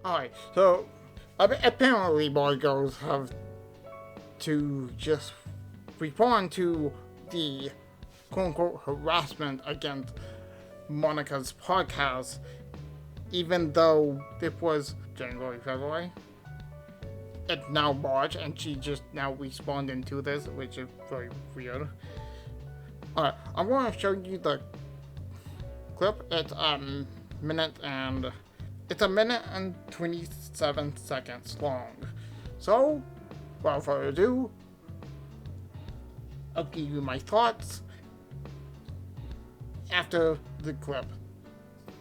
Alright, so apparently MarzGurls have to just respond to the quote-unquote harassment against Monica's podcast, even though it was January, February. It's now March, and she just now responding to this, which is very weird. Alright, I'm going to show you the clip. It's a minute and 27 seconds long. So, without further ado, I'll give you my thoughts after the clip.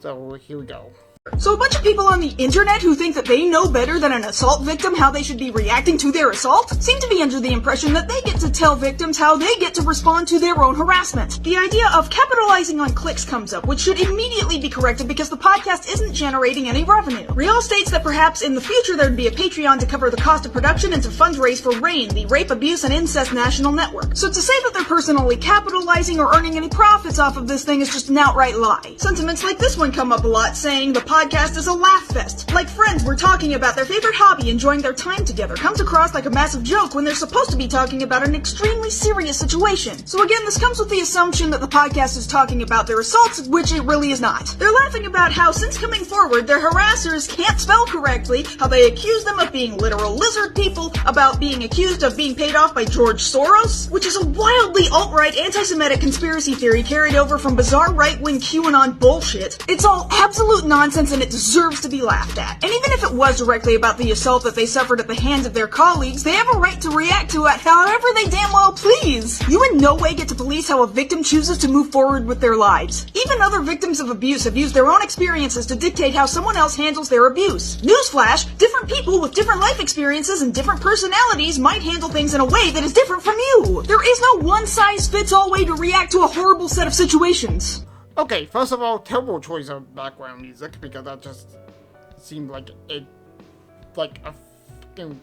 So here we go. So a bunch of people on the internet who think that they know better than an assault victim how they should be reacting to their assault seem to be under the impression that they get to tell victims how they get to respond to their own harassment. The idea of capitalizing on clicks comes up, which should immediately be corrected because the podcast isn't generating any revenue. Real states that perhaps in the future there'd be a Patreon to cover the cost of production and to fundraise for RAIN, the Rape, Abuse, and Incest National Network. So to say that they're personally capitalizing or earning any profits off of this thing is just an outright lie. Sentiments like this one come up a lot, saying the podcast is a laugh fest. Like friends were talking about their favorite hobby, enjoying their time together, comes across like a massive joke when they're supposed to be talking about an extremely serious situation. So again, this comes with the assumption that the podcast is talking about their assaults, which it really is not. They're laughing about how since coming forward, their harassers can't spell correctly, how they accuse them of being literal lizard people, about being accused of being paid off by George Soros, which is a wildly alt-right anti-Semitic conspiracy theory carried over from bizarre right-wing QAnon bullshit. It's all absolute nonsense and it deserves to be laughed at. And even if it was directly about the assault that they suffered at the hands of their colleagues, they have a right to react to it however they damn well please. You in no way get to police how a victim chooses to move forward with their lives. Even other victims of abuse have used their own experiences to dictate how someone else handles their abuse. Newsflash, different people with different life experiences and different personalities might handle things in a way that is different from you. There is no one-size-fits-all way to react to a horrible set of situations. Okay, first of all, terrible choice of background music, because that just seemed like a fucking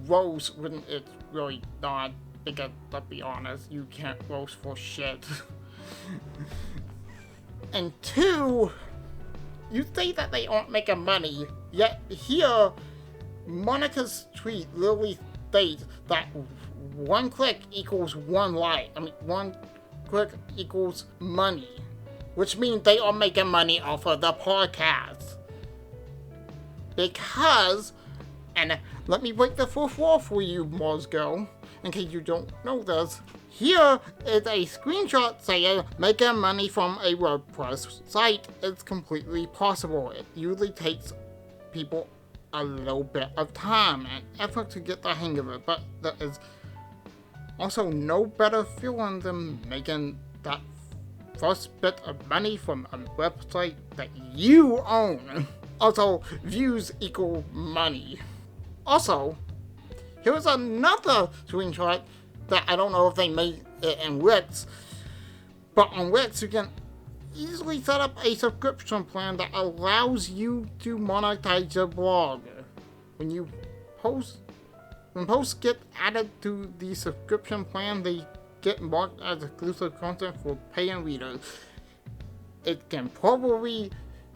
roast when it's really not, because, let's be honest, you can't roast for shit. And two, you say that they aren't making money, yet here, Monica's tweet literally states that one click equals one like. One click equals money. Which means they are making money off of the podcast. Because, and let me break the fourth wall for you, MarzGurl, in case you don't know this. Here is a screenshot saying making money from a WordPress site is completely possible. It usually takes people a little bit of time and effort to get the hang of it, but there is also no better feeling than making that first bit of money from a website that you own. Also, views equal money. Also, here's another screenshot that I don't know if they made it in Wix, but on Wix you can easily set up a subscription plan that allows you to monetize your blog. When posts get added to the subscription plan, they get marked as exclusive content for paying readers. It can probably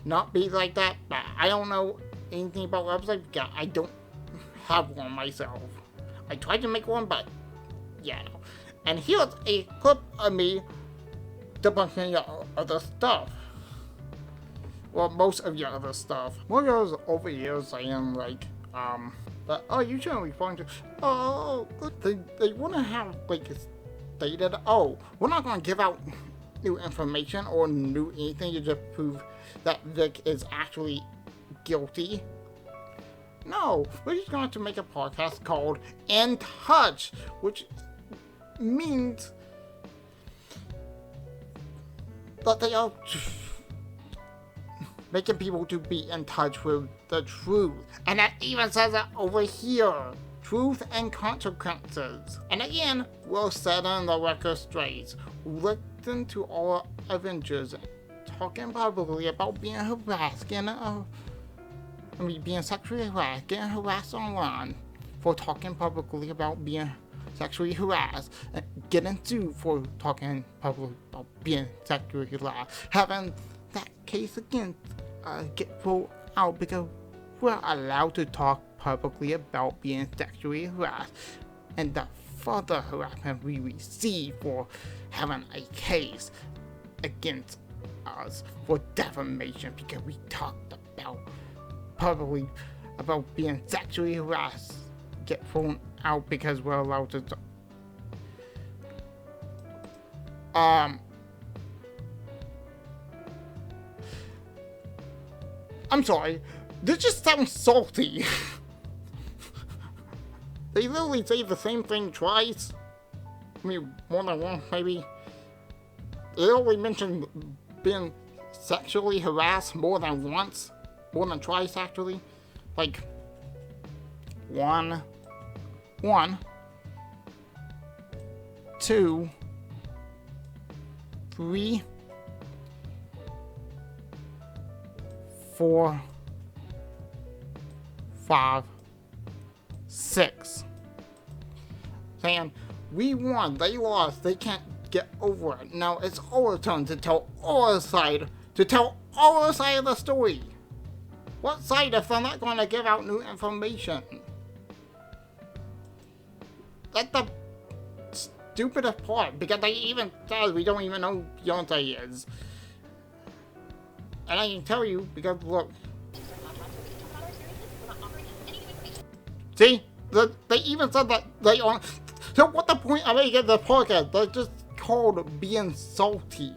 not be like that, but I don't know anything about websites because I don't have one myself. I tried to make one, but yeah. And here's a clip of me debunking your other stuff. Well, most of your other stuff. MarzGurl's over here saying like, but you shouldn't respond to. They want to have like stated, we're not going to give out new information or new anything to just prove that Vic is actually guilty. No, we're just going to make a podcast called In Touch, which means that they are making people to be in touch with the truth. And that even says it over here. Truth and consequences. And again, we're setting the record straight. Listen to all Avengers talking publicly about being harassed, being sexually harassed, getting harassed online for talking publicly about being sexually harassed, getting sued for talking publicly about being sexually harassed, having that case against get pulled out because were allowed to talk publicly about being sexually harassed and the further harassment we received for having a case against us for defamation because we talked about publicly about being sexually harassed get thrown out because we're allowed to talk. I'm sorry, this just sounds salty. They literally say the same thing twice. I mean, more than once, maybe. They only mentioned being sexually harassed more than once. More than twice, actually. Like, one, 2, 3, 4, 5, 6. Saying, we won, they lost, they can't get over it. Now it's our turn to tell our side, of the story. What side if they're not going to give out new information? That's the stupidest part, because they even said we don't even know who Beyonce is. And I can tell you, because look. See? They even said that they aren't. So what the point of making the podcast? They're just called being salty.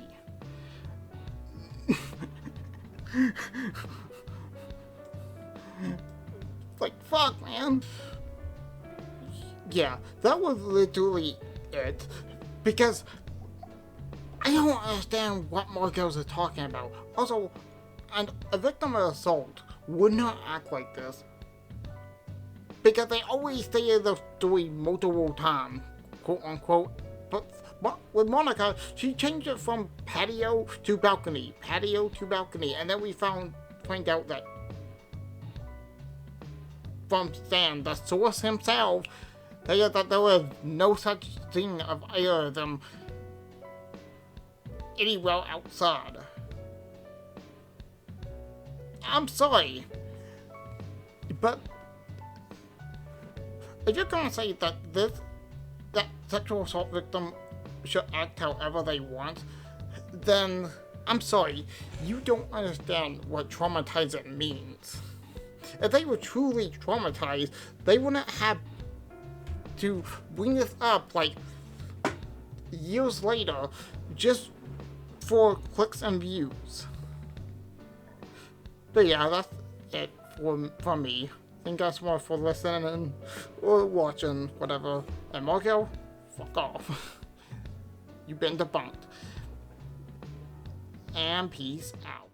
Like, fuck, man. Yeah, that was literally it. Because I don't understand what MarzGurl is talking about. Also, and a victim of assault would not act like this. Because they always say the story multiple times, quote unquote. But with Monica, she changed it from patio to balcony, and then we find out that from Stan, the source himself, that there was no such thing of either of them anywhere outside. I'm sorry, but if you're gonna say that that sexual assault victim should act however they want, then I'm sorry, you don't understand what traumatizing means. If they were truly traumatized, they wouldn't have to bring this up like years later just for clicks and views. But yeah, that's it for me. Thank you guys so much for listening or watching, whatever. And MarzGurl, fuck off. You've been debunked. And peace out.